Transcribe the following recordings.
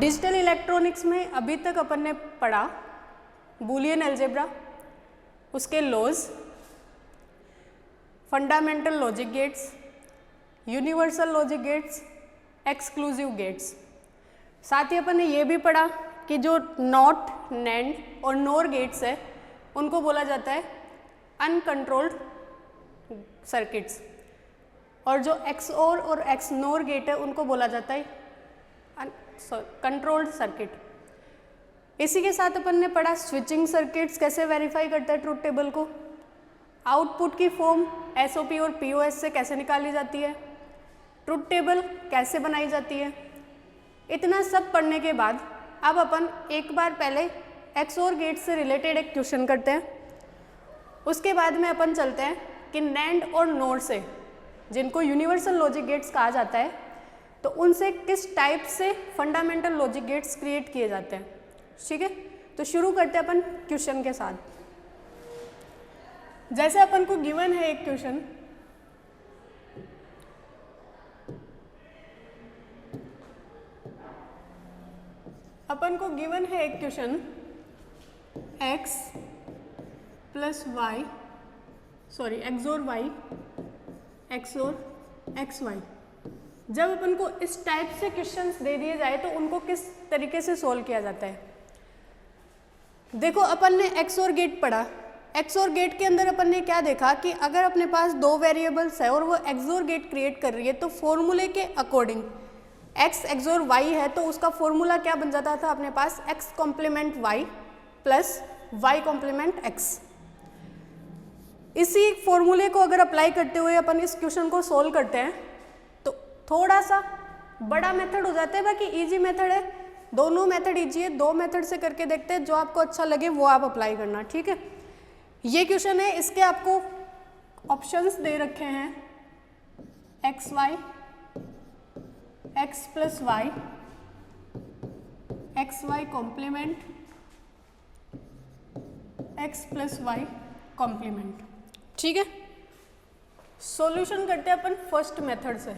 Digital electronics में अभी तक अपन ने पढ़ा बूलियन अलजेब्रा, उसके laws, fundamental logic gates, universal logic gates, exclusive gates. साथ ही अपन ने ये भी पढ़ा कि जो नॉट, नैंड और नोर गेट्स है उनको बोला जाता है अनकंट्रोल्ड सर्किट्स, और जो एक्सओर और एक्सनोर गेट है उनको बोला जाता है कंट्रोल्ड सर्किट। इसी के साथ अपन ने पढ़ा स्विचिंग सर्किट्स कैसे वेरीफाई करता है ट्रुथ टेबल को, आउटपुट की फॉर्म एसओपी और पीओएस से कैसे निकाली जाती है, ट्रुथ टेबल कैसे बनाई जाती है। इतना सब पढ़ने के बाद अब अपन एक बार पहले एक्सओर गेट से रिलेटेड एक क्वेश्चन करते हैं, उसके बाद में अपन चलते हैं कि नैंड और नोर से, जिनको यूनिवर्सल लॉजिक गेट्स कहा जाता है, तो उनसे किस टाइप से फंडामेंटल लॉजिक गेट्स क्रिएट किए जाते हैं। ठीक है, तो शुरू करते हैं अपन क्वेश्चन के साथ। जैसे अपन को गिवन है एक क्वेश्चन, अपन को गिवन है एक question x plus Y, sorry XOR Y XOR X Y. जब अपन को इस टाइप से क्वेश्चंस दे दिए जाए तो उनको किस तरीके से सोल्व किया जाता है। देखो अपन ने एक्सओर गेट पढ़ा, एक्सओर गेट के अंदर अपन ने क्या देखा कि अगर अपने पास दो वेरिएबल्स है और वो एक्सओर गेट क्रिएट कर रही है तो फॉर्मूले के अकॉर्डिंग x एक्सोर y है तो उसका फॉर्मूला क्या बन जाता था अपने पास, x complement y plus y complement x। इसी फॉर्मूले को अगर अप्लाई करते हुए अपन इस क्वेश्चन को सोल्व करते हैं तो थोड़ा सा बड़ा मेथड हो जाता है, बाकी इजी मेथड है, दोनों मेथड इजी है, दो मेथड से करके देखते हैं, जो आपको अच्छा लगे वो आप अप्लाई करना। ठीक है, ये क्वेश्चन है, इसके आपको ऑप्शंस दे रखे हैं X Y, X plus Y, X Y complement, X plus Y complement. ठीक है, सॉल्यूशन करते हैं अपन फर्स्ट मेथड से।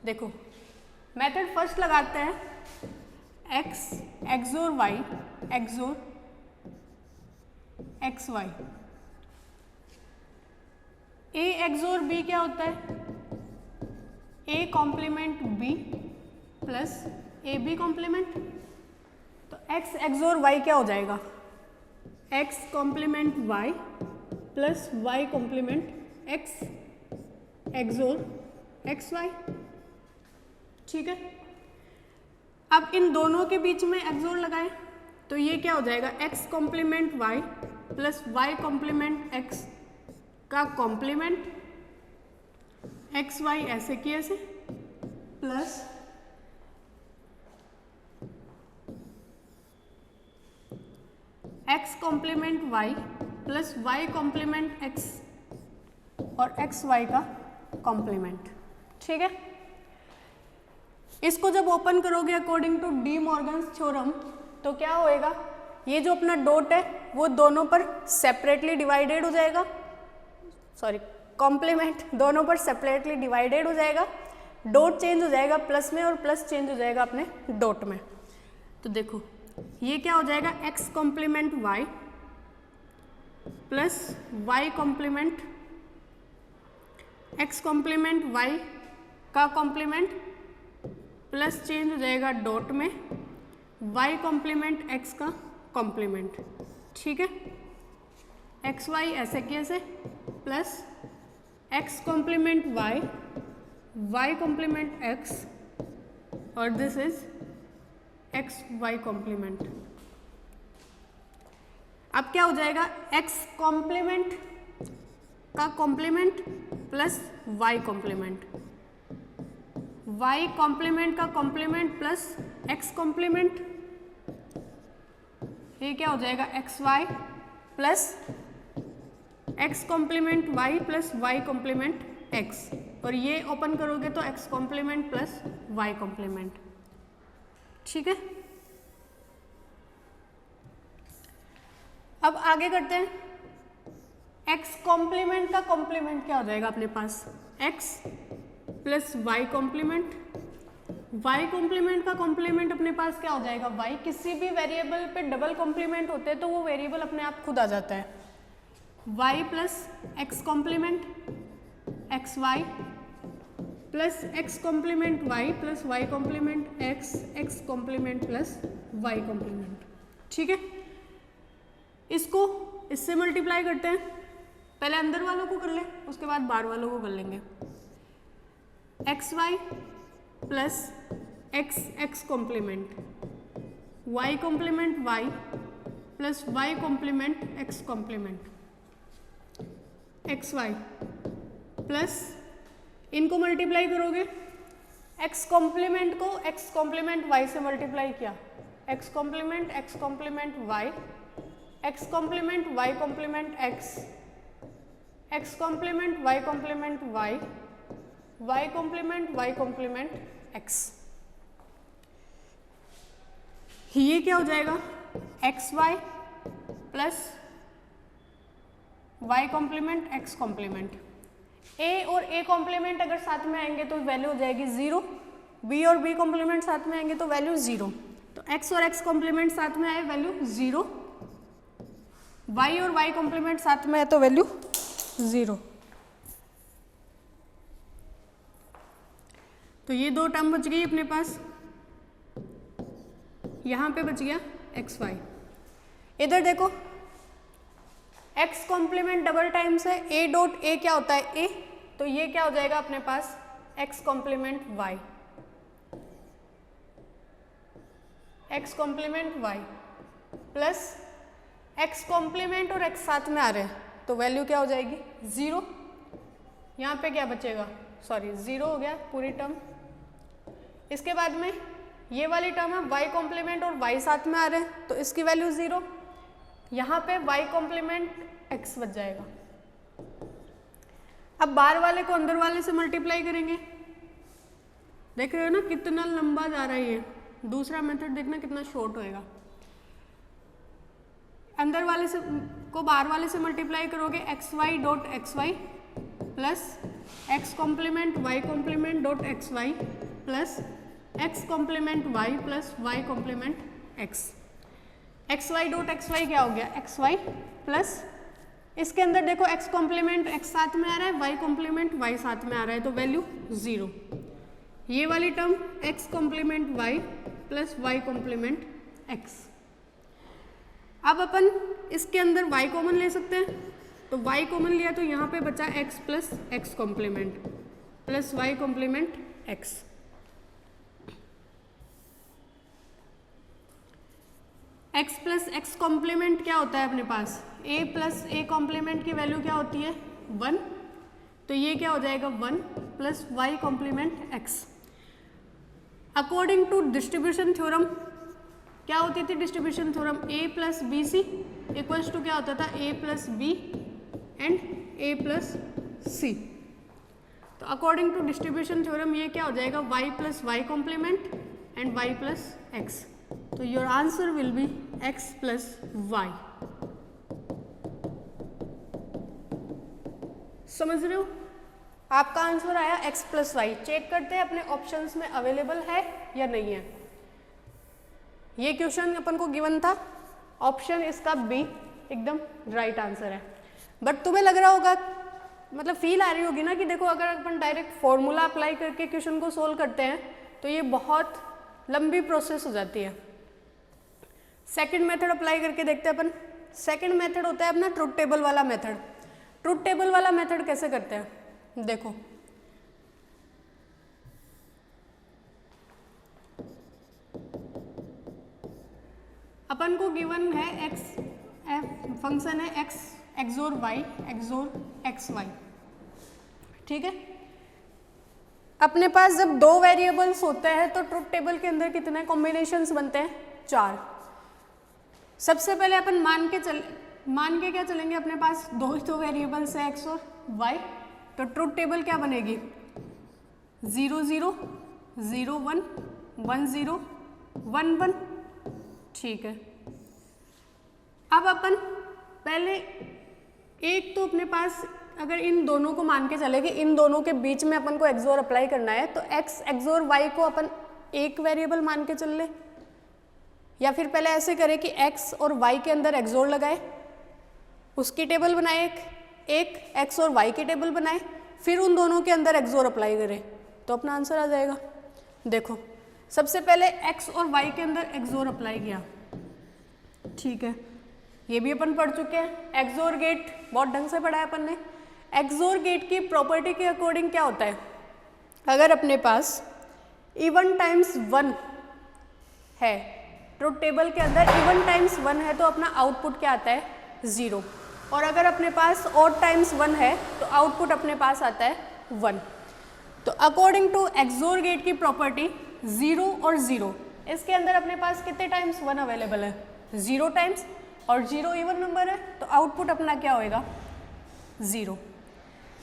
देखो मेथड फर्स्ट लगाते हैं, x XOR y XOR X Y. a XOR b क्या होता है, a complement b plus A B complement. तो x एक्सोर y क्या हो जाएगा, x complement y plus y complement x XOR X Y. ठीक है, अब इन दोनों के बीच में एक्सोर लगाएं तो ये क्या हो जाएगा, x complement y plus y complement x का कॉम्प्लीमेंट एक्स वाई ऐसे की ऐसे plus x complement y plus y complement x और एक्स वाई का कॉम्प्लीमेंट। ठीक है, इसको जब ओपन करोगे according to De Morgan's theorem तो क्या होएगा, ये जो अपना डॉट है वो दोनों पर सेपरेटली डिवाइडेड हो जाएगा, सॉरी कॉम्प्लीमेंट दोनों पर सेपरेटली डिवाइडेड हो जाएगा, डॉट चेंज हो जाएगा प्लस में और प्लस चेंज हो जाएगा अपने डॉट में। तो देखो ये क्या हो जाएगा, x complement y plus y complement x complement y का कॉम्प्लीमेंट प्लस चेंज हो जाएगा डॉट में y कॉम्प्लीमेंट x का कॉम्प्लीमेंट। ठीक है, एक्स वाई ऐसे की ऐसे plus x complement y complement x और this is X Y complement. अब क्या हो जाएगा, x कॉम्प्लीमेंट का complement plus y complement, y complement का कॉम्प्लीमेंट प्लस x कॉम्प्लीमेंट, ये क्या हो जाएगा x Y plus x complement y plus y complement x, और ये ओपन करोगे तो x complement plus y complement. ठीक है, अब आगे करते हैं, x कॉम्प्लीमेंट का कॉम्प्लीमेंट क्या हो जाएगा अपने पास, x plus y complement, y complement का कॉम्प्लीमेंट अपने पास क्या हो जाएगा y, किसी भी वेरिएबल पे डबल कॉम्प्लीमेंट होते हैं तो वो वेरिएबल अपने आप खुद आ जाता है, y plus x complement x Y plus x complement Y plus Y complement x, x complement plus Y complement. ठीक है, इसको इससे मल्टीप्लाई करते हैं, पहले अंदर वालों को कर लें उसके बाद बाहर वालों को कर लेंगे। X Y plus x, x complement y complement Y plus Y complement x complement x Y plus इनको मल्टीप्लाई करोगे, एक्स कॉम्प्लीमेंट को एक्स कॉम्प्लीमेंट वाई से मल्टीप्लाई किया, x complement y, x complement y complement x, x complement y complement y, y complement y complement x. ये क्या हो जाएगा x Y plus Y complement x complement. A और A complement अगर साथ में आएंगे तो वैल्यू हो जाएगी 0, बी और बी कॉम्प्लीमेंट साथ में आएंगे तो वैल्यू 0, तो एक्स और एक्स कॉम्प्लीमेंट साथ में आए वैल्यू 0, वाई और वाई कॉम्प्लीमेंट साथ में आए तो वैल्यू 0। तो ये दो टर्म बच गई अपने पास, यहाँ पे बच गया एक्स वाई। इधर देखो एक्स कॉम्प्लीमेंट डबल टाइम्स है, ए डॉट ए क्या होता है ए, तो ये क्या हो जाएगा अपने पास x complement y, x complement Y plus x complement और एक्स साथ में आ रहे हैं तो वैल्यू क्या हो जाएगी 0, यहाँ पे क्या बचेगा सॉरी 0 हो गया पूरी टर्म। इसके बाद में ये वाली टर्म है वाई कॉम्प्लीमेंट और वाई साथ में आ रहे हैं तो इसकी वैल्यू 0, यहाँ पे वाई कॉम्प्लीमेंट एक्स बच जाएगा। अब बाहर वाले को अंदर वाले से मल्टीप्लाई करेंगे, देख रहे हो ना कितना लंबा जा रहा है ये, दूसरा मेथड देखना कितना शॉर्ट होएगा। अंदर वाले से को बाहर वाले से मल्टीप्लाई करोगे X Y dot X Y plus x complement dot X Y plus x complement Y plus Y complement x. X Y dot X Y क्या हो गया एक्स वाई प्लस इसके अंदर देखो एक्स कॉम्प्लीमेंट एक्स साथ में आ रहा है, वाई कॉम्प्लीमेंट वाई साथ में आ रहा है तो वैल्यू 0। ये वाली term X complement Y plus Y complement X. अब अपन इसके अंदर y कॉमन ले सकते हैं, तो y कॉमन लिया तो यहाँ पे बचा x plus x complement plus Y complement x। x plus x complement क्या होता है अपने पास a प्लस ए कॉम्प्लीमेंट की वैल्यू क्या होती है 1, तो ये क्या हो जाएगा 1 plus Y complement x। According to distribution theorem क्या होती थी distribution theorem a plus b c equals to क्या होता था a plus b and a plus c. तो अकॉर्डिंग टू डिस्ट्रीब्यूशन थ्योरम ये क्या हो जाएगा y plus Y complement and y plus x. तो your answer will be x plus y. समझ रहे हो, आपका आंसर आया x प्लस वाई। चेक करते हैं अपने ऑप्शंस में अवेलेबल है या नहीं है। ये क्वेश्चन अपन को गिवन था, ऑप्शन इसका बी एकदम राइट आंसर है। बट तुम्हें लग रहा होगा मतलब फील आ रही होगी ना कि देखो अगर अपन डायरेक्ट फॉर्मूला अप्लाई करके क्वेश्चन को सोल्व करते हैं तो ये बहुत लंबी प्रोसेस हो जाती है। सेकंड मेथड अप्लाई करके देखते हैं अपन। सेकंड मेथड होता है अपना ट्रुथ टेबल वाला मेथड। ट्रुथ टेबल वाला मेथड कैसे करते हैं देखो, अपन को गिवन है x फंक्शन है x XOR y XOR X Y, ठीक है। अपने पास जब दो वेरिएबल्स होते हैं तो ट्रुथ टेबल के अंदर कितने कॉम्बिनेशंस बनते हैं 4। सबसे पहले अपन मान के क्या चलेंगे, अपने पास दो ही तो वेरिएबल्स है x और y, तो ट्रुथ टेबल क्या बनेगी 0 0 0 1 1 0 1 1, ठीक है। अब अपन पहले एक तो अपने पास अगर इन दोनों को मान के चले कि इन दोनों के बीच में अपन को एक्सोर अप्लाई करना है तो x एक्सोर y को अपन एक वेरिएबल मान के चल ले, या फिर पहले ऐसे करें कि x और y के अंदर एक्सोर लगाए, उसकी टेबल बनाए, एक x और y की टेबल बनाए, फिर उन दोनों के अंदर एक्सोर अप्लाई करें तो अपना आंसर आ जाएगा। देखो सबसे पहले x और y के अंदर एक्सोर अप्लाई किया, ठीक है, ये भी अपन पढ़ चुके हैं। एक्सोर गेट बहुत ढंग से पढ़ा है अपन ने। एक्सोर गेट की प्रॉपर्टी के अकॉर्डिंग क्या होता है, अगर अपने पास इवन टाइम्स 1 है, ट्रुथ टेबल के अंदर इवन टाइम्स 1 है तो अपना आउटपुट क्या आता है, 0, और अगर अपने पास ऑड टाइम्स 1 है तो आउटपुट अपने पास आता है 1। तो अकॉर्डिंग टू एक्सोर गेट की प्रॉपर्टी 0 और 0, इसके अंदर अपने पास कितने टाइम्स 1 अवेलेबल है, 0 टाइम्स, और 0 इवन नंबर है तो आउटपुट अपना क्या होएगा, 0।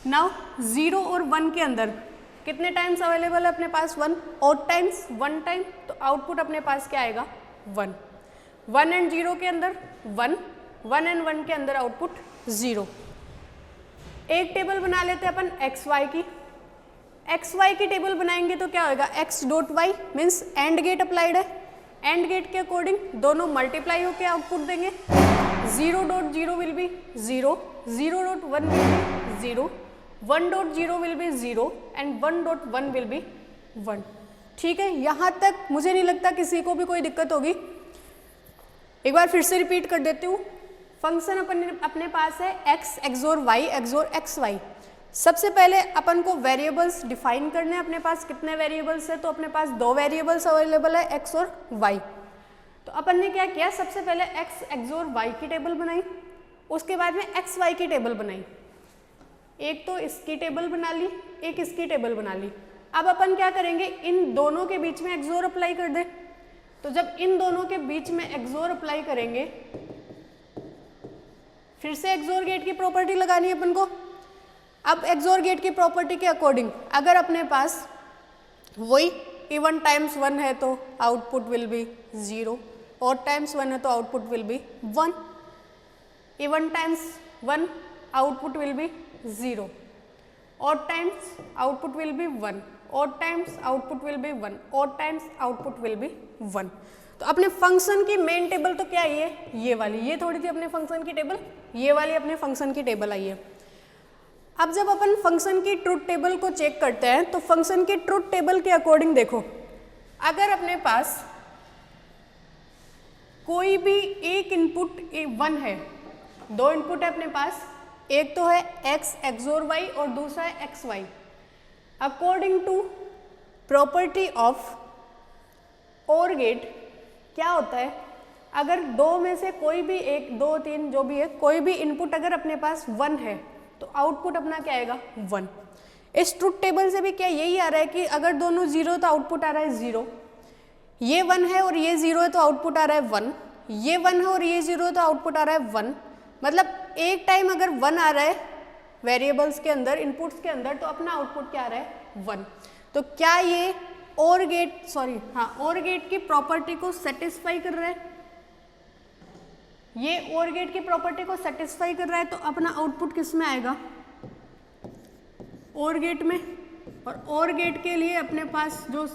नाउ 0 और 1 के अंदर कितने टाइम्स अवेलेबल है अपने पास, 1, ऑड टाइम्स 1 टाइम, तो आउटपुट अपने पास क्या आएगा, 1। 1 एंड 0 के अंदर 1, 1 एंड 1 के अंदर आउटपुट 0। एक टेबल बना लेते हैं अपन एक्स वाई की। एक्स वाई की टेबल बनाएंगे तो क्या होगा, X dot Y means AND gate applied है, एंड गेट के अकॉर्डिंग दोनों मल्टीप्लाई होकर आउटपुट देंगे। 0 dot 0 will be 0, 0 dot 1 will be 0, 1 dot 0 will be 0 and 1 dot 1 will be 1। ठीक है, यहाँ तक मुझे नहीं लगता किसी को भी कोई दिक्कत होगी। एक बार फिर से रिपीट कर देती हूँ। फंक्शन अपने पास है x XOR y XOR X Y. सबसे पहले अपन को वेरिएबल्स डिफाइन करने हैं। अपने पास कितने वेरिएबल्स है, तो अपने पास 2 वेरिएबल्स अवेलेबल है, x और y। तो अपन ने क्या किया, सबसे पहले x एक्सोर y की टेबल बनाई, उसके बाद में x y की टेबल बनाई। एक तो इसकी टेबल बना ली, एक इसकी टेबल बना ली। अब अपन क्या करेंगे, इन दोनों के बीच में एक्सोर अप्लाई कर दे। तो जब इन दोनों के बीच में एक्सोर अप्लाई करेंगे, फिर से एक्सोर गेट की प्रॉपर्टी लगानी है अपन को। अब एक्सोर गेट की प्रॉपर्टी के अकॉर्डिंग अगर अपने पास वही इवन टाइम्स 1 है तो output will be 0, odd times 1 है तो output will be 1, even times 1 output will be 0, odd times output will be 1, odd times output will be 1, odd times output will be 1। तो अपने function की main table तो क्या है, ये वाली, ये थोड़ी थी अपने फंक्शन की टेबल, ये वाली अपने फंक्शन की टेबल आई है। अब जब अपन फंक्शन की ट्रुथ टेबल को चेक करते हैं तो फंक्शन की ट्रुथ टेबल के अकॉर्डिंग देखो, अगर अपने पास कोई भी एक इनपुट 1 है, 2 इनपुट है अपने पास, एक तो है x एक्सोर y और दूसरा है X Y. According to property of OR gate क्या होता है, अगर 2 में से कोई भी एक, 2, 3 जो भी है, कोई भी इनपुट अगर अपने पास 1 है तो आउटपुट अपना क्या आएगा, 1। इस ट्रुथ टेबल से भी क्या यही आ रहा है कि अगर दोनों 0 तो आउटपुट आ रहा है 0, ये 1 है और ये 0 है तो आउटपुट आ रहा है 1, ये 1 है और ये 0 है तो आउटपुट आ रहा है 1। मतलब एक टाइम अगर 1 आ रहा है वेरिएबल्स के अंदर, इनपुट्स के अंदर, तो अपना आउटपुट क्या आ रहा है, 1। तो क्या ये OR गेट, OR गेट की प्रॉपर्टी को सेटिस्फाई कर रहा है, ये OR गेट की प्रॉपर्टी को सेटिस्फाई कर रहा है, तो अपना आउटपुट किस में आएगा, OR गेट में। और OR गेट के लिए अपने पास जो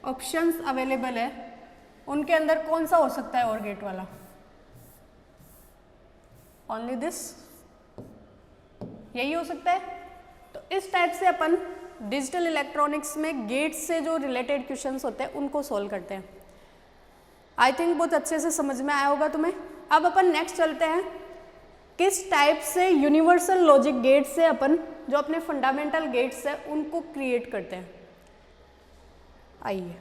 ऑप्शंस अवेलेबल है उनके अंदर कौन सा हो सकता है OR गेट वाला, ओनली दिस, यही हो सकता है। तो इस टाइप से अपन डिजिटल इलेक्ट्रॉनिक्स में गेट से जो रिलेटेड क्वेश्चंस होते हैं उनको सोल्व करते हैं। आई थिंक बहुत अच्छे से समझ में आया होगा तुम्हें। अब अपन नेक्स्ट चलते हैं, किस टाइप से यूनिवर्सल लॉजिक गेट से अपन जो अपने फंडामेंटल गेट्स है उनको क्रिएट करते हैं। आइए,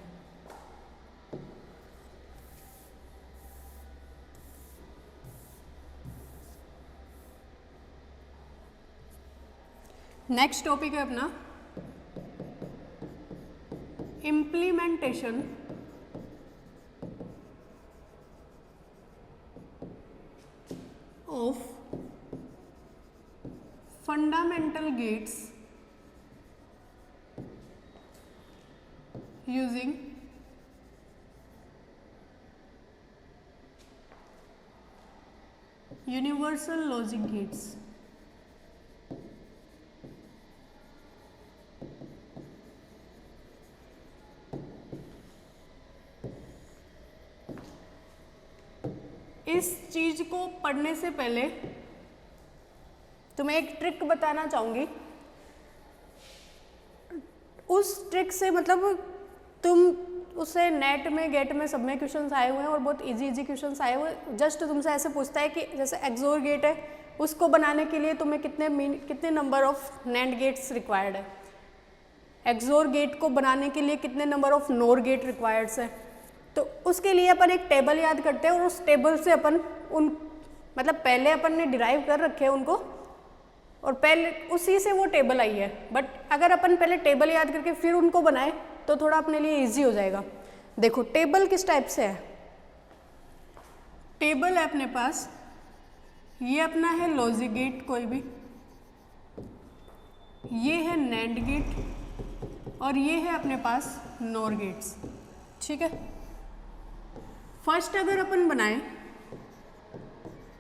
नेक्स्ट टॉपिक है अपना implementation of fundamental gates using universal logic gates. इस चीज को पढ़ने से पहले तुम्हें एक ट्रिक बताना चाहूंगी। उस ट्रिक से मतलब तुम उससे नेट में गेट में सब में क्वेश्चंस आए हुए हैं और बहुत इजी क्वेश्चंस आए हुए हैं। जस्ट तुमसे ऐसे पूछता है कि जैसे एक्सोर गेट है, उसको बनाने के लिए तुम्हें कितने number of NAND gates required है, एक्सोर गेट को बनाने के लिए कितने number of NOR gate requireds है। तो उसके लिए अपन एक टेबल याद करते हैं और उस टेबल से अपन उन मतलब पहले अपन ने डिराइव कर रखे हैं उनको और पहले उसी से वो टेबल आई है। बट अगर अपन पहले टेबल याद करके फिर उनको बनाए तो थोड़ा अपने लिए इजी हो जाएगा। देखो टेबल किस टाइप से है, टेबल है अपने पास, ये अपना है लॉजिक गेट कोई भी, ये है नैंड गेट और ये है अपने पास नॉर गेट्स। ठीक है, फर्स्ट अगर अपन बनाए,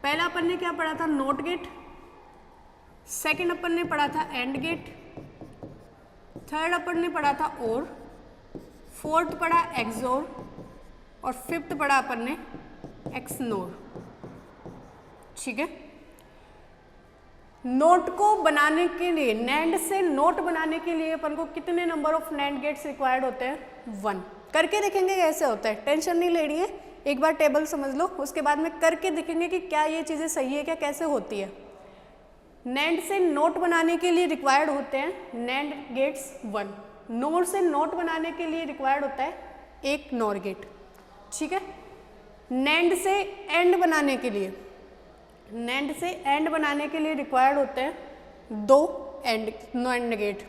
पहला अपन ने क्या पढ़ा था, नॉट गेट, सेकंड अपन ने पढ़ा था एंड गेट, थर्ड अपन ने पढ़ा था और, फोर्थ पढ़ा एक्सोर और फिफ्थ पढ़ा अपन ने एक्सनोर। ठीक है, नोट को बनाने के लिए, नैंड से नोट बनाने के लिए अपन को कितने number of NAND gates required होते हैं, 1। करके देखेंगे कैसे होता है, टेंशन नहीं लेनी है, एक बार टेबल समझ लो, उसके बाद में करके देखेंगे कि क्या ये चीज़ें सही है क्या, कैसे होती है। नैंड से नोट बनाने के लिए रिक्वायर्ड होते हैं नैंड गेट्स 1, नोर से नोट बनाने के लिए रिक्वायर्ड होता है एक नॉर गेट। ठीक है, नैंड से एंड बनाने के लिए, नैंड से एंड बनाने के लिए रिक्वायर्ड होते हैं 2 एंड गेट,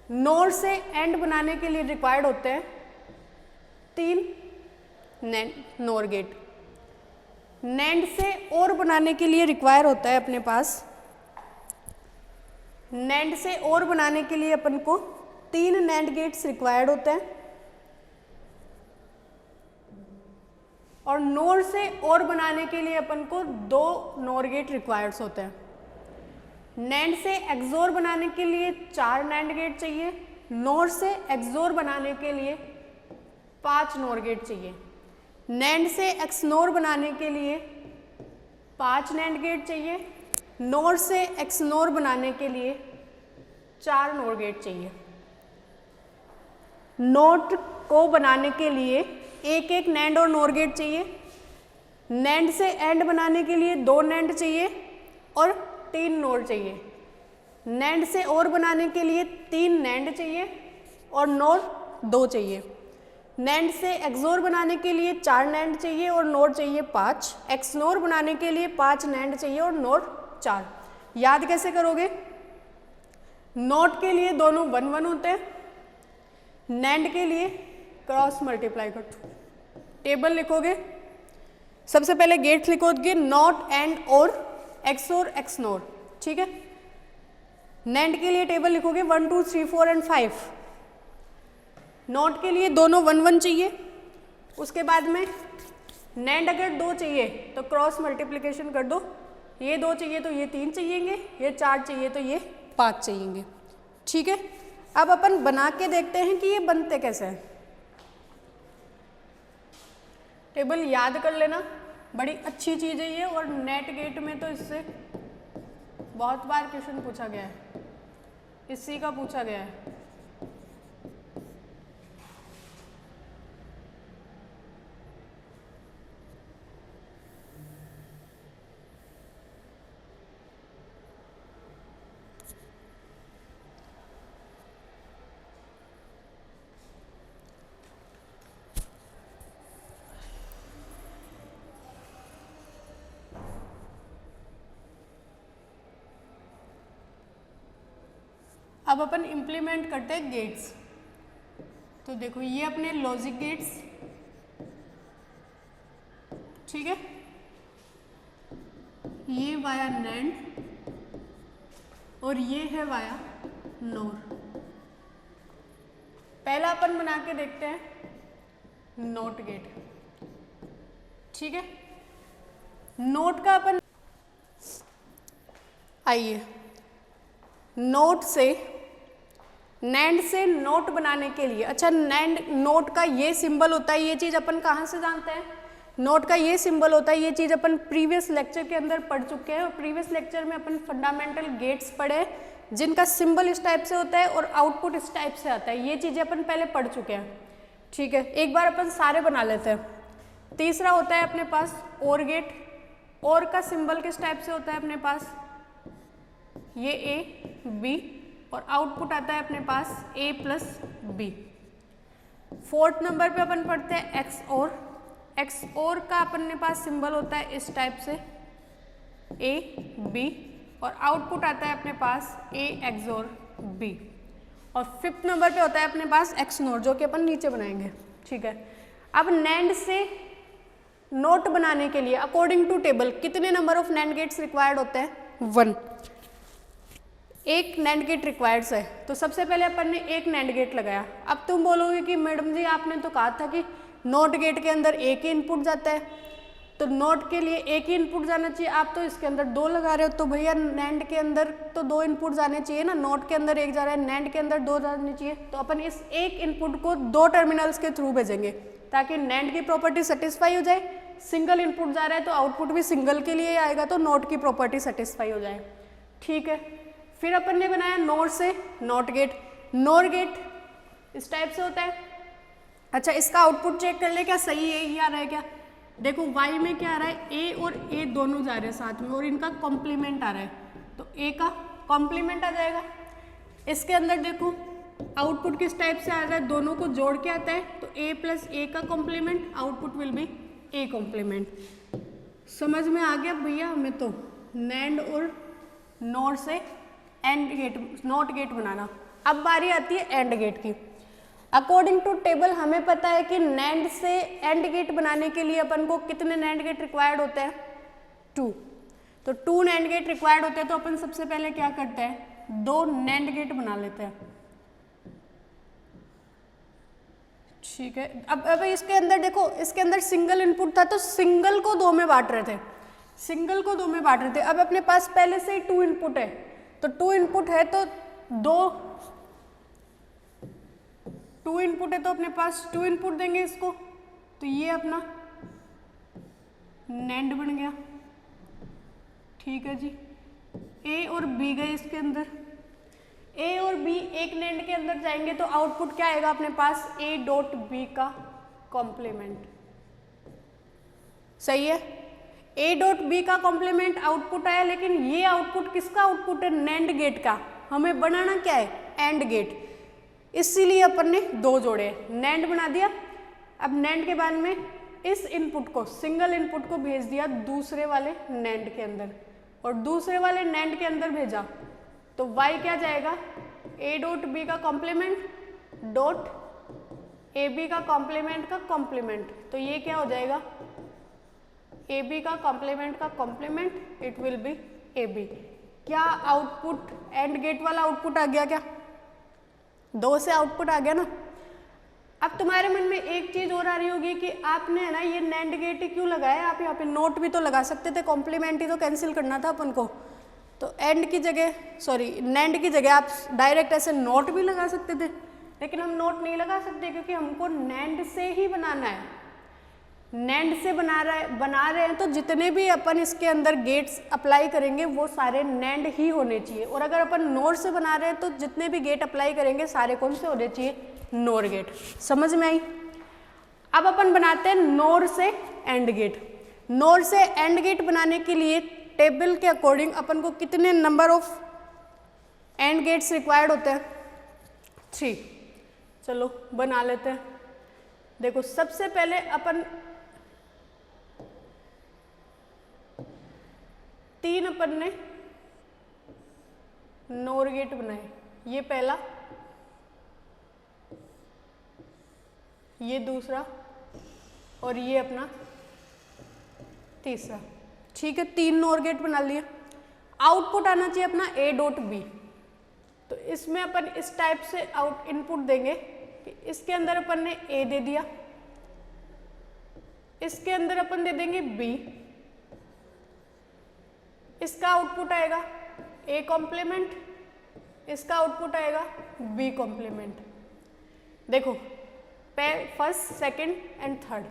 नोर से एंड बनाने के लिए रिक्वायर्ड होते हैं 3 नोर गेट, नैंड से और बनाने के लिए रिक्वायर होता है अपने पास, नैंड से और बनाने के लिए अपन को 3 नैंड गेट्स रिक्वायर्ड होते हैं और नोर से और बनाने के लिए अपन को 2 नोर गेट रिक्वायर्ड्स होते हैं। नैंड से एक्सोर बनाने के लिए 4 नैंड गेट चाहिए, नोर से एक्सोर बनाने के लिए 5 नोर गेट चाहिए, नैंड से एक्सनोर बनाने के लिए 5 नैंड गेट चाहिए, नोर से एक्सनोर बनाने के लिए 4 नोर गेट चाहिए। नोट को बनाने के लिए एक नैंड और नोर गेट चाहिए, नैंड से एंड बनाने के लिए 2 नैंड चाहिए और 3 नोर चाहिए, नैंड से और बनाने के लिए 3 नैंड चाहिए और नोर 2 चाहिए, नैंड से एक्सोर बनाने के लिए 4 नैंड चाहिए और नोर चाहिए 5, एक्सनोर बनाने के लिए 5 नैंड चाहिए और नोर 4। याद कैसे करोगे, नोट के लिए दोनों 1 1 होते हैं, नैंड के लिए क्रॉस मल्टीप्लाई कर दो, टेबल लिखोगे, सबसे पहले गेट लिखोगे नॉट एंड और एक्सोर एक्सनोर। ठीक है, नैंड के लिए टेबल लिखोगे 1 2 3 4 एंड 5, नॉट के लिए दोनों 1 1 चाहिए, उसके बाद में नैंड अगर 2 चाहिए तो क्रॉस मल्टीप्लिकेशन कर दो, ये 2 चाहिए तो ये 3 चाहिएंगे, ये 4 चाहिए तो ये 5 चाहिएंगे। ठीक है, अब अपन बना के देखते हैं कि ये बनते कैसे हैं। टेबल याद कर लेना, बड़ी अच्छी चीज़ है ये और नेट गेट में तो इससे बहुत बार क्वेश्चन पूछा गया है, इसी का पूछा गया है। अब अपन इम्प्लीमेंट करते हैं गेट्स। तो देखो ये अपने लॉजिक गेट्स, ठीक है, ये वाया नैंड और ये है वाया नोर। पहला अपन बना के देखते हैं नोट गेट। ठीक है, नोट का अपन आइए नोट से नैंड से नोट बनाने के लिए, अच्छा नैंड नोट का ये सिंबल होता है, ये चीज़ अपन कहाँ से जानते हैं, नोट का ये सिंबल होता है, ये चीज़ अपन प्रीवियस लेक्चर के अंदर पढ़ चुके हैं और प्रीवियस लेक्चर में अपन फंडामेंटल गेट्स पढ़े जिनका सिंबल इस टाइप से होता है और आउटपुट इस टाइप से आता है। ये चीज़ें अपन पहले पढ़ चुके हैं, ठीक है। एक बार अपन सारे बना लेते हैं। तीसरा होता है अपने पास और गेट। और का सिंबल किस टाइप से होता है अपने पास, ये ए बी और आउटपुट आता है अपने पास ए प्लस बी। फोर्थ नंबर पे अपन पढ़ते हैं एक्स और। एक्स और का अपने पास सिंबल होता है इस टाइप से ए बी और आउटपुट आता है अपने पास ए एक्स और बी। और फिफ्थ नंबर पे होता है अपने पास एक्स नोट, जो कि अपन नीचे बनाएंगे, ठीक है। अब नैंड से नोट बनाने के लिए अकॉर्डिंग टू टेबल कितने number of NAND gates required होते हैं, 1। एक नैंड गेट रिक्वायर्ड्स है, तो सबसे पहले अपन ने एक नैंड गेट लगाया। अब तुम बोलोगे कि मैडम जी आपने तो कहा था कि नॉट गेट के अंदर एक ही इनपुट जाता है, तो नॉट के लिए एक ही इनपुट जाना चाहिए, आप तो इसके अंदर 2 लगा रहे हो, तो भैया नैंड के अंदर तो 2 इनपुट जाने चाहिए ना। नॉट के अंदर 1 जा रहा है, नैंड के अंदर 2 जाने चाहिए, तो अपन इस एक इनपुट को 2 टर्मिनल्स के थ्रू भेजेंगे ताकि नैंड की प्रॉपर्टी सेटिस्फाई हो जाए। सिंगल इनपुट जा रहा है तो आउटपुट भी सिंगल के लिए आएगा, तो नॉट की प्रॉपर्टी सेटिस्फाई हो जाए, ठीक है। फिर अपन ने बनाया नोर से नॉट गेट। नोर गेट इस टाइप से होता है। अच्छा, इसका आउटपुट चेक कर ले, क्या सही है ये आ रहा है क्या। देखो y में क्या आ रहा है, a और a दोनों जा रहे हैं साथ में और इनका कॉम्प्लीमेंट आ रहा है, तो a का कॉम्प्लीमेंट आ जाएगा। इसके अंदर देखो आउटपुट किस टाइप से आ रहा है, दोनों को जोड़ के आता है, तो a प्लस a का complement output will be a complement. समझ में आ गया भैया हमें तो नैंड और नोर से एंड गेट नॉट गेट बनाना। अब बारी आती है एंड गेट की। अकॉर्डिंग टू टेबल हमें पता है कि नैंड से एंड गेट बनाने के लिए अपन को कितने नैंड गेट रिक्वायर्ड होते हैं, 2। तो 2 नैंड गेट रिक्वायर्ड होते हैं, तो अपन सबसे पहले क्या करते हैं, 2 नैंड गेट बना लेते हैं, ठीक है। अब इसके अंदर देखो, इसके अंदर सिंगल इनपुट था तो सिंगल को 2 में बांट रहे थे, सिंगल को 2 में बांट रहे थे। अब अपने पास पहले से ही 2 इनपुट है, तो 2 इनपुट है तो 2 इनपुट है तो अपने पास 2 इनपुट देंगे इसको, तो ये अपना नैंड बन गया, ठीक है जी। ए और बी गए इसके अंदर, ए और बी एक नैंड के अंदर जाएंगे तो आउटपुट क्या आएगा अपने पास, ए डॉट बी का कॉम्प्लीमेंट, सही है। ए डॉट बी का कॉम्प्लीमेंट आउटपुट आया, लेकिन ये आउटपुट किसका आउटपुट है, नैंड गेट का। हमें बनाना क्या है, एंड गेट, इसीलिए अपन ने 2 जोड़े, नैंड बना दिया। अब नैंड के बाद में इस इनपुट को, सिंगल इनपुट को भेज दिया दूसरे वाले नैंड के अंदर, और दूसरे वाले नैंड के अंदर भेजा तो y क्या जाएगा, a डॉट बी का कॉम्प्लीमेंट डॉट ए बी का कॉम्प्लीमेंट का कॉम्प्लीमेंट, तो ये क्या हो जाएगा, ए बी का कॉम्प्लीमेंट का complement, it will be A B. क्या आउटपुट एंड गेट वाला आउटपुट आ गया, क्या 2 से आउटपुट आ गया ना। अब तुम्हारे मन में एक चीज और आ रही होगी कि आपने है ना ये नैंड गेट ही क्यों लगाया, आप यहाँ पे नोट भी तो लगा सकते थे, कॉम्प्लीमेंट ही तो कैंसिल करना था अपन को, तो एंड की जगह सॉरी नैंड की जगह आप डायरेक्ट ऐसे नोट भी लगा सकते थे, लेकिन हम नोट नहीं लगा सकते क्योंकि हमको नैंड से ही बनाना है। नैंड से बना रहे हैं तो जितने भी अपन इसके अंदर गेट्स अप्लाई करेंगे वो सारे नैंड ही होने चाहिए, और अगर अपन नोर से बना रहे हैं तो जितने भी गेट अप्लाई करेंगे सारे कौन से होने चाहिए, नोर गेट। समझ में आई। अब अपन बनाते हैं नोर से एंड गेट। नोर से एंड गेट बनाने के लिए टेबल के अकॉर्डिंग अपन को कितने number of and gates required होते हैं, 3। चलो बना लेते हैं। देखो सबसे पहले अपन 3 अपन ने नोर गेट बनाए, ये पहला, ये दूसरा और ये अपना तीसरा, ठीक है। 3 नोर गेट बना लिए। आउटपुट आना चाहिए अपना ए डॉट बी, तो इसमें अपन इस टाइप से आउट इनपुट देंगे कि इसके अंदर अपन ने ए दे दिया, इसके अंदर अपन दे देंगे बी, इसका आउटपुट आएगा ए कॉम्प्लीमेंट, इसका आउटपुट आएगा बी कॉम्प्लीमेंट। देखो first second and third,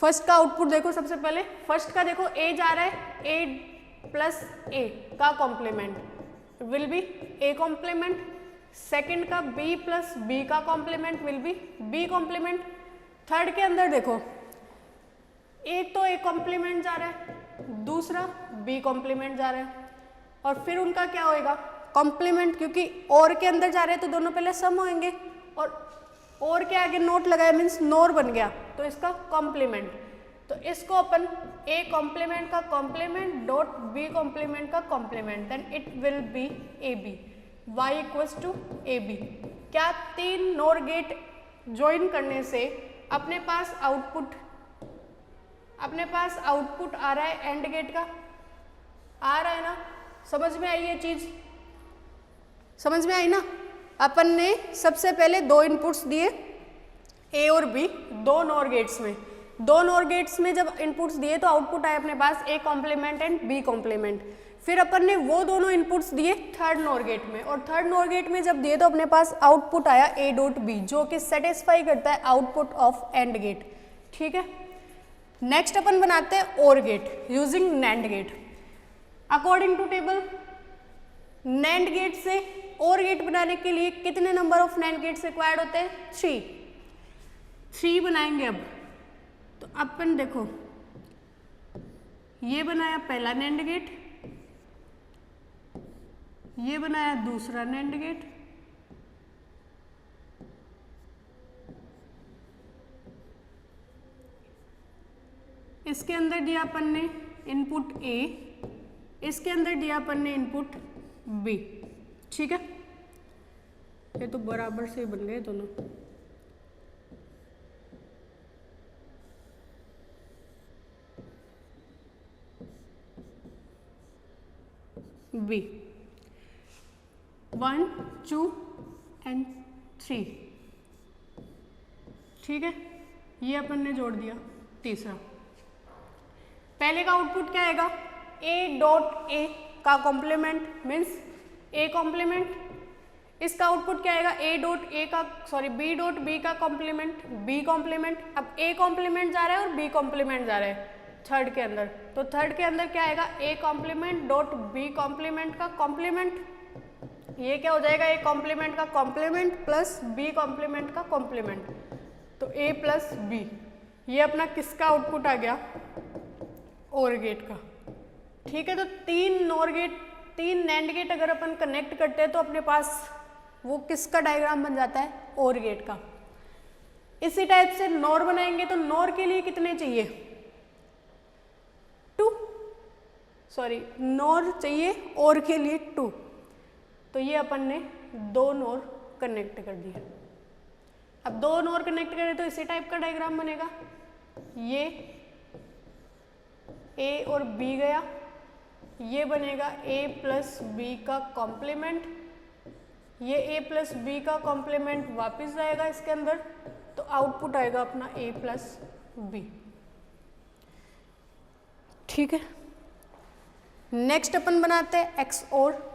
first का आउटपुट देखो सबसे पहले, फर्स्ट का देखो ए जा रहा है, ए प्लस ए का complement will be A complement. Second का बी प्लस बी का complement will be B complement. Third के अंदर देखो एक तो ए कॉम्प्लीमेंट जा रहा है, दूसरा बी कॉम्प्लीमेंट जा रहा है, और फिर उनका क्या होएगा कॉम्प्लीमेंट, क्योंकि और के अंदर जा रहे हैं तो दोनों पहले सम होंगे, और के आगे नोट लगाया मीन्स नोर बन गया, तो इसका कॉम्प्लीमेंट। तो इसको अपन ए कॉम्प्लीमेंट का कॉम्प्लीमेंट डॉट बी कॉम्प्लीमेंट का complement, then it will be A B, y equals to A B. क्या तीन नोर गेट ज्वाइन करने से अपने पास आउटपुट आ रहा है एंड गेट का, आ रहा है ना? समझ में आई ये चीज? समझ में आई ना? अपन ने सबसे पहले दो इनपुट्स दिए ए और बी, दो नोर गेट्स में जब इनपुट्स दिए तो आउटपुट आया अपने पास A complement and B complement. फिर अपन ने वो दोनों इनपुट्स दिए थर्ड नोर गेट में, और थर्ड नोर गेट में जब दिए तो अपने पास आउटपुट आया ए डॉट बी, जो कि सेटिस्फाई करता है आउटपुट ऑफ एंड गेट। ठीक है, नेक्स्ट अपन बनाते हैं OR gate using NAND gate. According to table NAND gate से और गेट बनाने के लिए कितने number of NAND gates required होते हैं? 3 बनाएंगे। अब तो अपन देखो ये बनाया पहला नैंड गेट, ये बनाया दूसरा नैंड गेट, इसके अंदर दिया अपन ने इनपुट ए, इसके अंदर दिया अपन ने इनपुट बी। ठीक है, ये तो बराबर से बन गए दोनों। B 1 2 and 3। ठीक है, ये अपन ने जोड़ दिया तीसरा। पहले का आउटपुट क्या आएगा? ए डॉट ए का कॉम्प्लीमेंट मीन्स ए कॉम्प्लीमेंट। इसका आउटपुट क्या आएगा? ए डॉट ए का बी डॉट बी का कॉम्प्लीमेंट, बी कॉम्प्लीमेंट। अब ए कॉम्प्लीमेंट जा रहा है और बी कॉम्प्लीमेंट जा रहा है थर्ड के अंदर, तो थर्ड के अंदर क्या आएगा? A complement dot B complement का कॉम्प्लीमेंट। ये क्या हो जाएगा? ए कॉम्प्लीमेंट का कॉम्प्लीमेंट प्लस बी कॉम्प्लीमेंट का कॉम्प्लीमेंट, तो ए प्लस बी। ये अपना किसका आउटपुट आ गया? और गेट का। ठीक है, तो तीन नैंड गेट अगर अपन कनेक्ट करते हैं तो अपने पास वो किसका डायग्राम बन जाता है? और गेट का। इसी टाइप से नोर बनाएंगे तो नोर के लिए कितने चाहिए? 2, नोर चाहिए और के लिए 2, तो ये अपन ने 2 नोर कनेक्ट कर दिए। अब 2 नोर कनेक्ट करें तो इसी टाइप का डायग्राम बनेगा। ये ए और बी गया, ये बनेगा ए प्लस बी का कॉम्प्लीमेंट, ये ए प्लस बी का कॉम्प्लीमेंट वापस जाएगा इसके अंदर, तो आउटपुट आएगा अपना ए प्लस बी। ठीक है, नेक्स्ट अपन बनाते हैं एक्स और।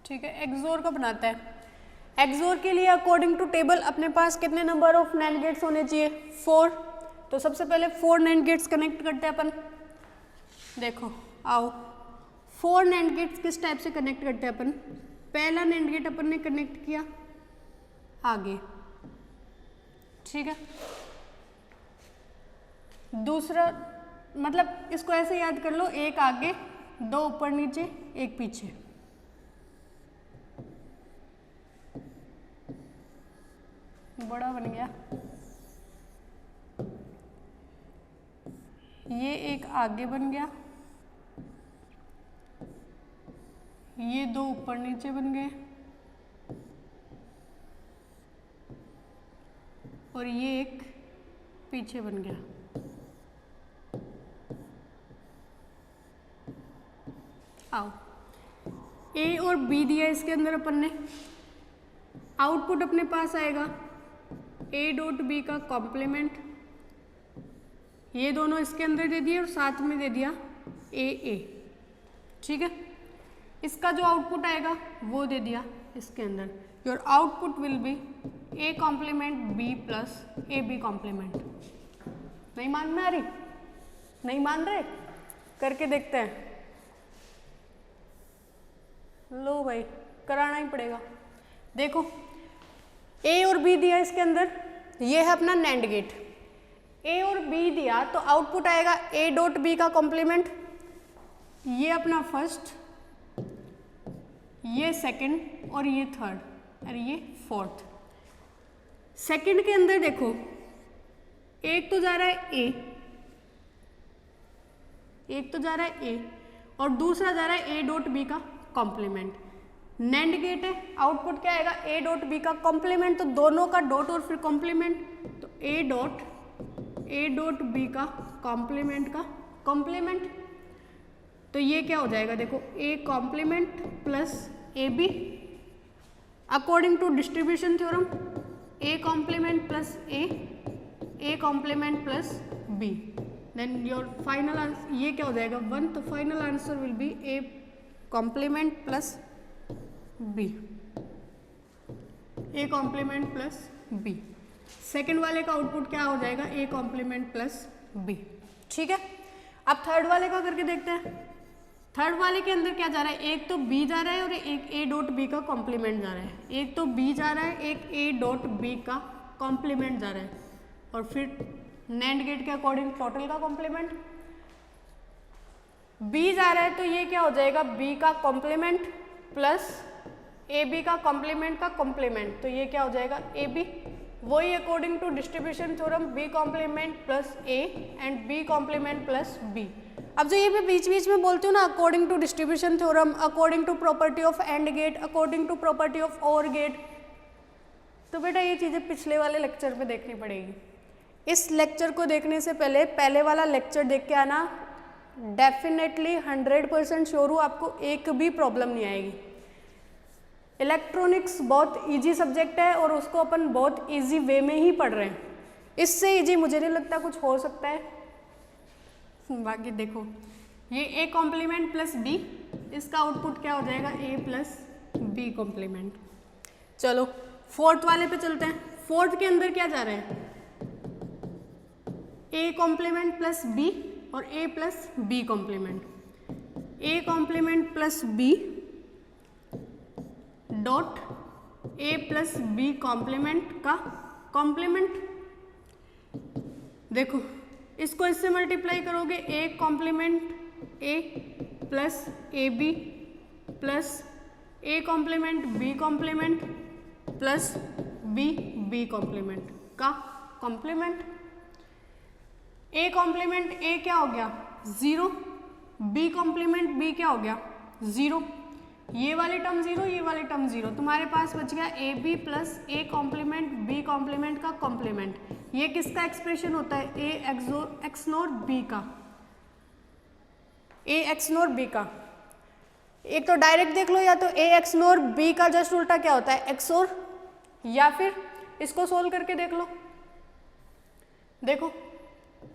ठीक है, एक्सोर का बनाते हैं। एक्सोर के लिए अकॉर्डिंग टू टेबल अपने पास कितने नंबर ऑफ नैंड गेट्स होने चाहिए? 4। तो सबसे पहले 4 नैंड गेट्स कनेक्ट करते हैं अपन। देखो आओ, 4 नैंड गेट्स किस टाइप से कनेक्ट करते हैं अपन? पहला नैंड गेट अपन ने कनेक्ट किया आगे, ठीक है, दूसरा मतलब इसको ऐसे याद कर लो, एक आगे, 2 ऊपर नीचे, एक पीछे। बड़ा बन गया। ये एक आगे बन गया, ये 2 ऊपर नीचे बन गए, और ये एक पीछे बन गया। आओ, ए और बी दिया इसके अंदर अपन ने, आउटपुट अपने पास आएगा ए डॉट बी का कॉम्प्लीमेंट, ये दोनों इसके अंदर दे दिए और साथ में दे दिया ए। ठीक है, इसका जो आउटपुट आएगा वो दे दिया इसके अंदर। Your output will be A complement B plus A B complement. नहीं मान में आ रही? नहीं मान रहे? करके देखते हैं। लो भाई, कराना ही पड़ेगा। देखो, ए और बी दिया इसके अंदर, ये है अपना नैंड गेट। ए और बी दिया तो आउटपुट आएगा ए डॉट बी का कॉम्प्लीमेंट, ये अपना फर्स्ट, ये सेकंड और ये थर्ड और ये फोर्थ। सेकंड के अंदर देखो, एक तो जा रहा है ए, एक तो जा रहा है ए और दूसरा जा रहा है ए डॉट बी का कॉम्प्लीमेंट। नैंड गेट है, आउटपुट क्या आएगा ए डॉट बी का कॉम्प्लीमेंट, तो दोनों का डॉट और फिर कॉम्प्लीमेंट, तो ए डॉट बी का कॉम्प्लीमेंट का कॉम्प्लीमेंट। तो ये क्या हो जाएगा, देखो A complement plus A B according to distribution theorem, A complement plus A complement plus B, then your final answer ये क्या हो जाएगा 1, तो final answer will be A complement plus B, A complement plus B. Second वाले का output क्या हो जाएगा, ए कॉम्प्लीमेंट प्लस बी। ठीक है, अब थर्ड वाले का करके देखते हैं। थर्ड वाले के अंदर क्या जा रहा है, एक तो बी जा रहा है और एक ए डॉट बी का कॉम्प्लीमेंट जा रहा है, एक तो बी जा रहा है, एक ए डॉट बी का कॉम्प्लीमेंट जा रहा है, और फिर नैंड गेट के अकॉर्डिंग टोटल का कॉम्प्लीमेंट। बी जा रहा है तो ये क्या हो जाएगा, बी का कॉम्प्लीमेंट प्लस ए बी का कॉम्प्लीमेंट का कॉम्प्लीमेंट, तो ये क्या हो जाएगा ए बी। वही according to distribution theorem, B complement plus A and B complement plus B. अब जो ये भी बीच बीच में बोलती हूँ ना, according to distribution theorem, according to property of and gate, according to property of OR gate, तो बेटा ये चीज़ें पिछले वाले लेक्चर पे देखनी पड़ेगी। इस लेक्चर को देखने से पहले वाला लेक्चर देख के आना, डेफिनेटली 100% श्योर हूँ आपको एक भी प्रॉब्लम नहीं आएगी। इलेक्ट्रॉनिक्स बहुत इजी सब्जेक्ट है और उसको अपन बहुत इजी वे में ही पढ़ रहे हैं, इससे इजी मुझे नहीं लगता कुछ हो सकता है। बाकी देखो, ये ए कॉम्प्लीमेंट प्लस बी, इसका आउटपुट क्या हो जाएगा ए प्लस बी कॉम्प्लीमेंट। चलो फोर्थ वाले पे चलते हैं। फोर्थ के अंदर क्या जा रहा है, ए कॉम्प्लीमेंट प्लस बी और A plus B complement, A complement plus B dot A plus B complement का कॉम्प्लीमेंट। देखो इसको इससे मल्टीप्लाई करोगे, A complement A plus A B plus A complement B complement plus B B complement का complement. A complement A क्या हो गया 0, B complement B क्या हो गया 0, ये वाली टर्म 0, ये वाली टर्म 0, तुम्हारे पास बच गया A B plus A complement B complement का कॉम्प्लीमेंट। ये किसका एक्सप्रेशन होता है, ए एक्स नॉर बी का, ए एक्स नॉर बी का। एक तो डायरेक्ट देख लो, या तो ए एक्स नॉर बी का जस्ट उल्टा क्या होता है एक्स और, या फिर इसको सोल्व करके देख लो। देखो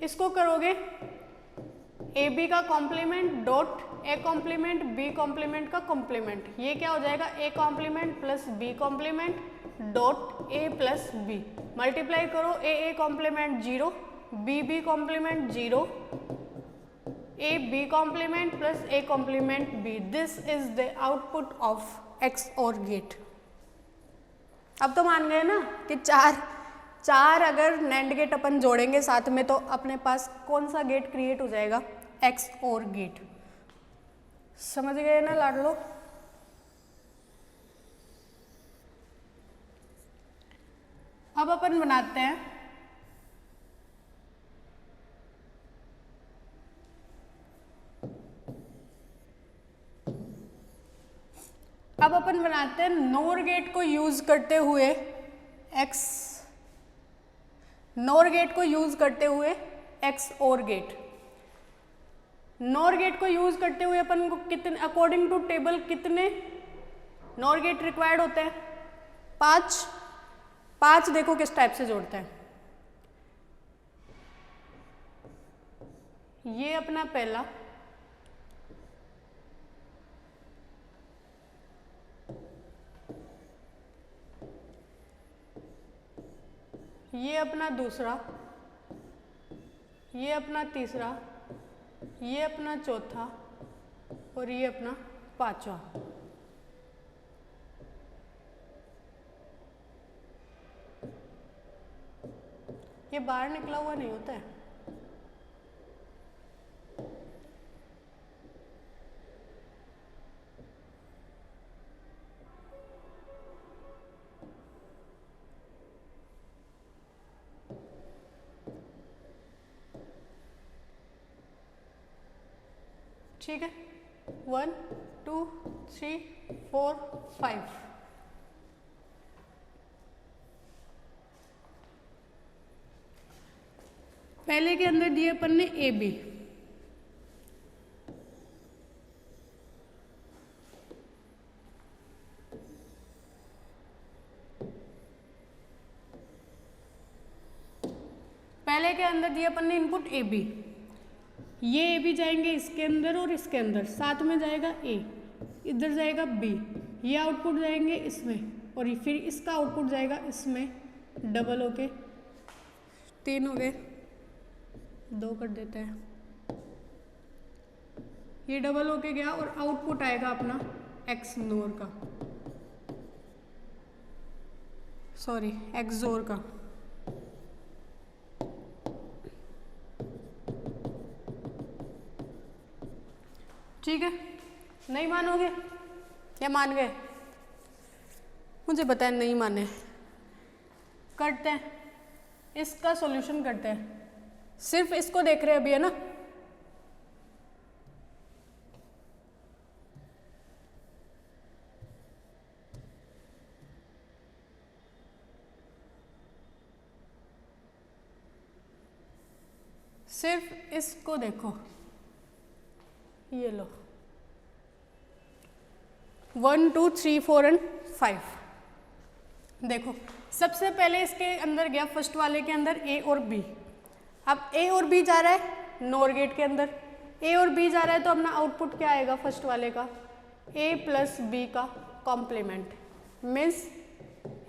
इसको करोगे ए बी का complement dot A complement B complement का कॉम्प्लीमेंट, ये क्या हो जाएगा A complement plus B complement dot A plus B, multiply करो A complement 0, B B complement 0, A B complement plus A complement B. This is the output of XOR gate. अब तो मान गए ना कि चार अगर नैंड गेट अपन जोड़ेंगे साथ में तो अपने पास कौन सा गेट क्रिएट हो जाएगा, एक्स और गेट। समझ गए ना लाडलो। अब अपन बनाते हैं नोर गेट को यूज करते हुए एक्स नॉर गेट को यूज करते हुए एक्स और गेट, नॉर गेट को यूज करते हुए अपन को कितने, अकॉर्डिंग टू टेबल कितने नॉर गेट रिक्वायर्ड होते हैं? 5। 5 देखो किस टाइप से जोड़ते हैं। ये अपना पहला, ये अपना दूसरा, ये अपना तीसरा, ये अपना चौथा और ये अपना पांचवा। ये बाहर निकला हुआ नहीं होता है। ठीक है, 1 2 3 4 5। पहले के अंदर दिए अपन ने ए बी, पहले के अंदर दिए अपन ने इनपुट ए बी, ये ए बी जाएंगे इसके अंदर और इसके अंदर, साथ में जाएगा ए, इधर जाएगा बी, ये आउटपुट जाएंगे इसमें और फिर इसका आउटपुट जाएगा इसमें, डबल होके 3 हो गए, 2 कर देते हैं, ये डबल होके गया और आउटपुट आएगा अपना एक्स नोर का, सॉरी एक्सोर का। ठीक है, नहीं मानोगे या मान गए? मुझे पता है नहीं माने। करते हैं, इसका सॉल्यूशन करते हैं, सिर्फ इसको देख रहे हैं अभी, है ना? सिर्फ इसको देखो, ये लो 1 2 3 4 एंड 5। देखो सबसे पहले इसके अंदर गया, फर्स्ट वाले के अंदर ए और बी। अब ए और बी जा रहा है नॉर गेट के अंदर, ए और बी जा रहा है तो अपना आउटपुट क्या आएगा फर्स्ट वाले का? ए प्लस बी का complement, means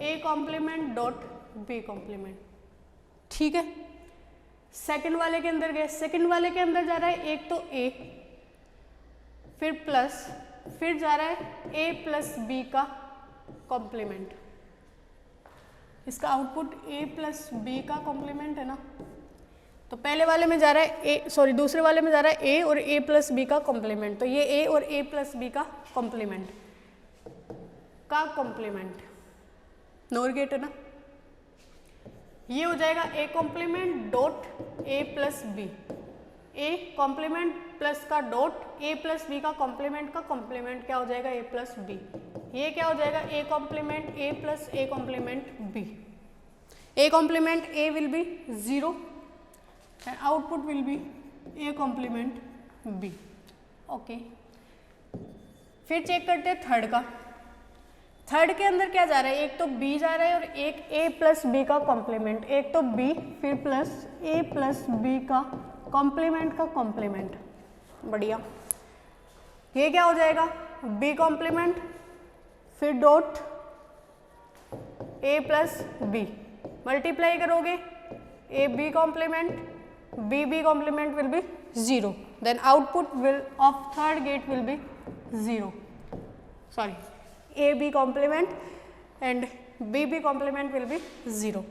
A complement dot B complement. ठीक है, सेकंड वाले के अंदर गए, सेकंड वाले के अंदर जा रहा है एक तो ए, फिर प्लस, फिर जा रहा है ए प्लस बी का कॉम्प्लीमेंट। इसका आउटपुट ए प्लस बी का कॉम्प्लीमेंट है ना, तो पहले वाले में जा रहा है ए, सॉरी दूसरे वाले में जा रहा है ए और ए प्लस बी का कॉम्प्लीमेंट, तो ये ए और ए प्लस बी का कॉम्प्लीमेंट नॉर गेट है ना, ये हो जाएगा A complement dot A plus B, A complement plus का डॉट ए प्लस बी का कॉम्प्लीमेंट क्या हो जाएगा? A plus B. ये क्या हो जाएगा? A complement A plus A complement B. A complement A will be 0 and output will be A complement B. Okay, फिर चेक करते हैं थर्ड का। थर्ड के अंदर क्या जा रहा है? एक तो बी जा रहा है और एक ए प्लस बी का कॉम्प्लीमेंट, एक तो बी फिर प्लस ए प्लस बी का कॉम्प्लीमेंट का कॉम्प्लीमेंट। बढ़िया, ये क्या हो जाएगा? बी कॉम्प्लीमेंट फिर dot A plus B, multiply करोगे A B complement, B complement will be 0, then output will of third gate will be 0, sorry A B complement and B complement will be 0।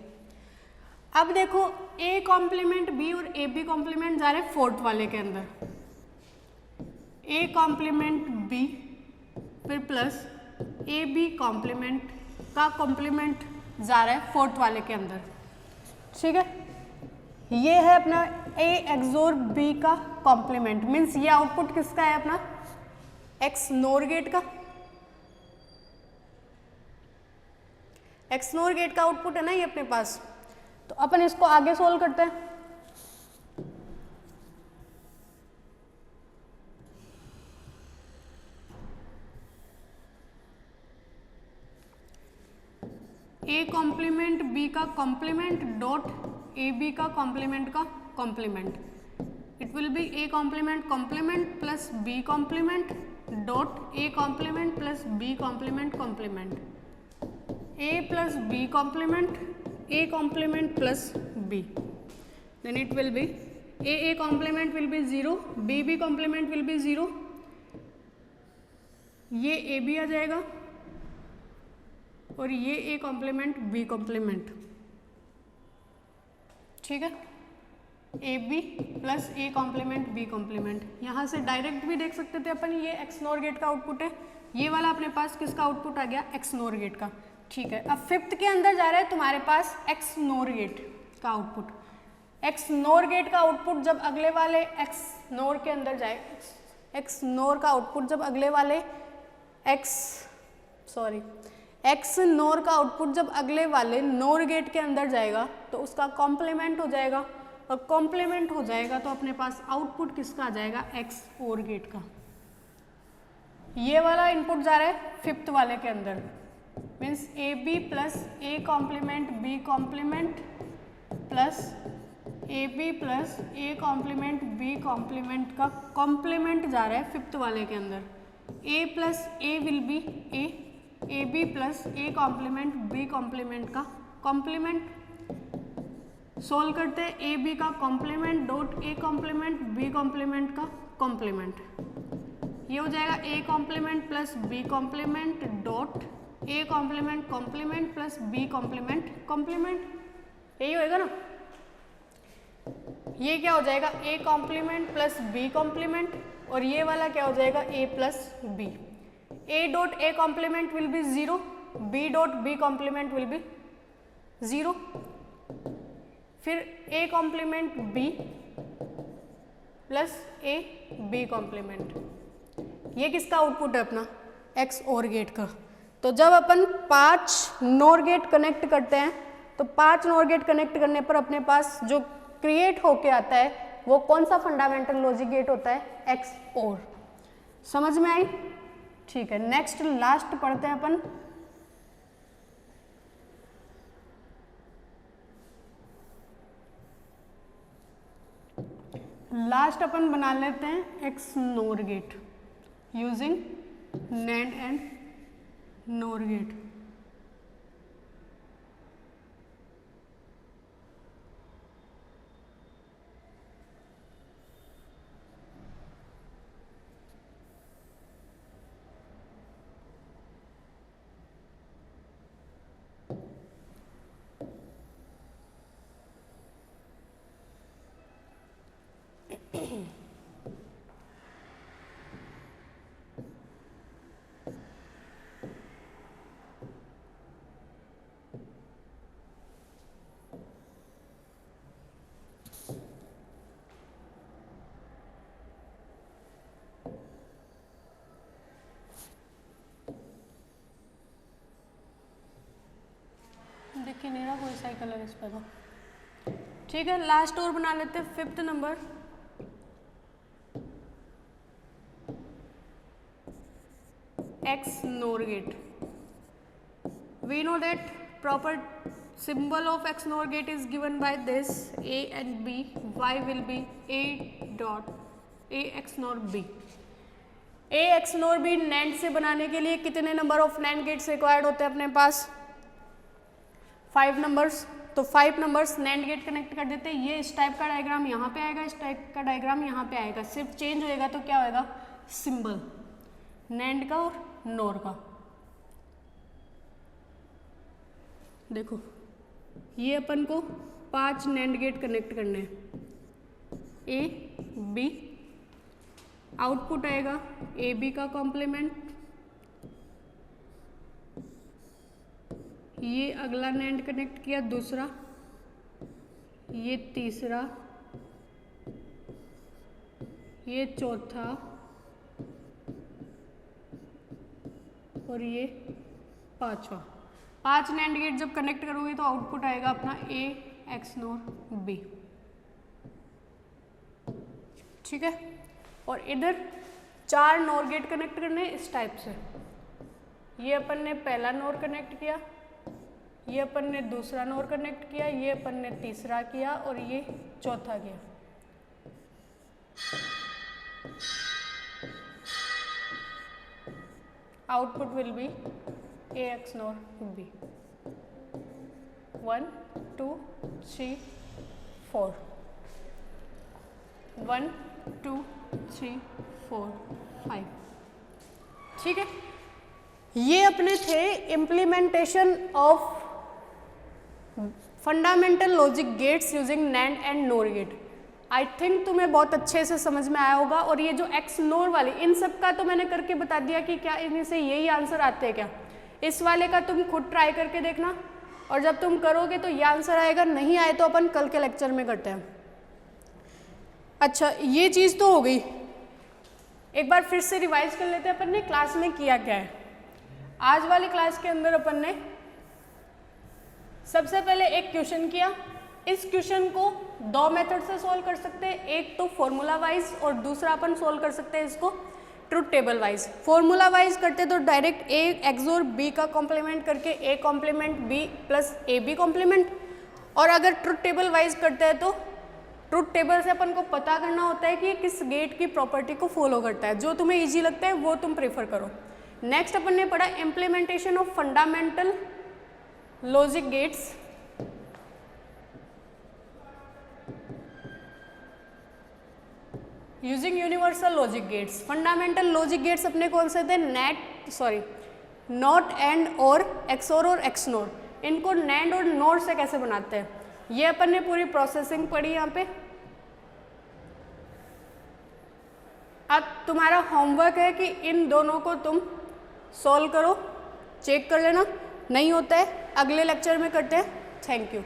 अब देखो A complement B और ए B complement जा रहे हैं fourth वाले के अंदर, ए कॉम्प्लीमेंट बी फिर प्लस ए बी कॉम्प्लीमेंट का कॉम्प्लीमेंट जा रहा है फोर्थ वाले के अंदर। ठीक है, ये है अपना ए एक्सोर बी का कॉम्प्लीमेंट, मीन्स ये आउटपुट किसका है? अपना एक्स नोर गेट का, एक्स नोर गेट का आउटपुट है ना ये अपने पास। तो अपन इसको आगे सोल्व करते हैं। ए कॉम्प्लीमेंट बी का कॉम्प्लीमेंट डॉट ए बी का कॉम्प्लीमेंट का complement, it will be A complement complement plus B complement dot A complement plus B complement complement, A plus B complement A complement plus B, then it will be A complement will be 0, B complement will be 0, ये A B आ जाएगा और ये ए complement B complement, ठीक है, A B plus A complement B complement. यहाँ से direct भी देख सकते थे अपन, ये एक्स नॉर गेट का आउटपुट है, ये वाला अपने पास किसका आउटपुट आ गया, एक्स नॉर गेट का, ठीक है। अब फिफ्थ के अंदर जा रहा है तुम्हारे पास एक्स नॉर गेट का आउटपुट, एक्स नॉर गेट का आउटपुट जब अगले वाले एक्स नॉर के अंदर जाए, एक्स नॉर का आउटपुट जब अगले वाले एक्स नॉर का आउटपुट जब अगले वाले नॉर गेट के अंदर जाएगा तो उसका कॉम्प्लीमेंट हो जाएगा, और कॉम्प्लीमेंट हो जाएगा तो अपने पास आउटपुट किसका आ जाएगा, एक्स और गेट का। ये वाला इनपुट जा रहा है फिफ्थ वाले के अंदर, means A B plus A complement B complement plus A B plus A complement B complement का कॉम्प्लीमेंट जा रहा है फिफ्थ वाले के अंदर, A plus A will be A B plus A complement B complement का कॉम्प्लीमेंट। सोल्व करते हैं, ए बी का complement dot A complement B complement का कॉम्प्लीमेंट, ये हो जाएगा A complement plus B complement dot A complement complement plus B complement complement, यही होएगा ना। ये क्या हो जाएगा, A complement plus B complement, और ये वाला क्या हो जाएगा, A plus B. A dot A complement will be 0, B dot B complement will be 0, फिर A complement B plus A B complement, ये किसका आउटपुट है अपना, एक्स और गेट का। तो जब अपन 5 नॉर गेट कनेक्ट करते हैं तो 5 नॉर गेट कनेक्ट करने पर अपने पास जो क्रिएट होके आता है वो कौन सा फंडामेंटल लॉजिक गेट होता है, एक्स और। समझ में आई, ठीक है। नेक्स्ट लास्ट पढ़ते हैं अपन, लास्ट अपन बना लेते हैं X NOR gate using NAND and NOR gate. देखिए नहीं रहा कोई साइकिल है इस पर तो, ठीक है। लास्ट और बना लेते हैं, fifth number, X NOR gate. We know that proper symbol of XNOR gate is given by this A and B. Y will be A dot A XNOR B. A XNOR B NAND से बनाने के लिए कितने number of NAND gates required होते हैं अपने पास? 5 numbers. तो 5 numbers NAND gate connect कर देते हैं। ये इस टाइप का डायग्राम यहाँ पे आएगा, इस टाइप का डायग्राम यहाँ पे आएगा, सिर्फ चेंज होएगा तो क्या होएगा, सिंबल NAND का और NOR का। देखो ये अपन को 5 NAND गेट कनेक्ट करने हैं, ए बी, आउटपुट आएगा ए बी का कॉम्प्लीमेंट, ये अगला NAND कनेक्ट किया दूसरा, ये तीसरा, ये चौथा और ये पांचवा। 5 NAND गेट जब कनेक्ट करोगे तो आउटपुट आएगा अपना ए एक्स नोर बी, ठीक है। और इधर 4 नोर गेट कनेक्ट करने इस टाइप से। ये अपन ने पहला नोर कनेक्ट किया, ये अपन ने दूसरा नोर कनेक्ट किया, ये अपन ने तीसरा किया और ये चौथा किया। Output will be A X NOR B. 1 2 3 4, 1 2 3 4 5, ठीक है। ये अपने थे implementation of fundamental logic gates using NAND and NOR gate. I think तुम्हें बहुत अच्छे से समझ में आया होगा। और ये जो एक्स नोर वाली, इन सब का तो मैंने करके बता दिया कि क्या इनमें से यही आंसर आते हैं क्या। इस वाले का तुम खुद ट्राई करके देखना, और जब तुम करोगे तो ये आंसर आएगा, नहीं आए तो अपन कल के लेक्चर में करते हैं। अच्छा, ये चीज़ तो हो गई। एक बार फिर से रिवाइज कर लेते हैं अपन ने क्लास में किया क्या है। आज वाली क्लास के अंदर अपन ने सबसे पहले एक क्वेश्चन किया। इस क्वेश्चन को 2 मेथड से सॉल्व कर सकते हैं, एक तो फॉर्मूला वाइज और दूसरा अपन सॉल्व कर सकते हैं इसको truth table wise. Formula wise करते तो डायरेक्ट ए एक्सोर बी का कॉम्प्लीमेंट करके A complement B plus A B complement, और अगर ट्रुथ टेबल वाइज करते हैं तो ट्रुथ टेबल से अपन को पता करना होता है कि किस गेट की प्रॉपर्टी को फॉलो करता है। जो तुम्हें ईजी लगता है वो तुम प्रेफर करो। नेक्स्ट अपन ने पढ़ा implementation of fundamental logic gates. Using universal logic gets. Fundamental logic gets अपने कौन से थे? नॉट एंड और एक्सोर और एक्सनोर। इनको नैंड और नोर से कैसे बनाते हैं ये अपन ने पूरी प्रोसेसिंग पढ़ी यहाँ पे। अब तुम्हारा होमवर्क है कि इन दोनों को तुम सॉल्व करो, चेक कर लेना, नहीं होता है अगले लेक्चर में करते हैं। Thank you.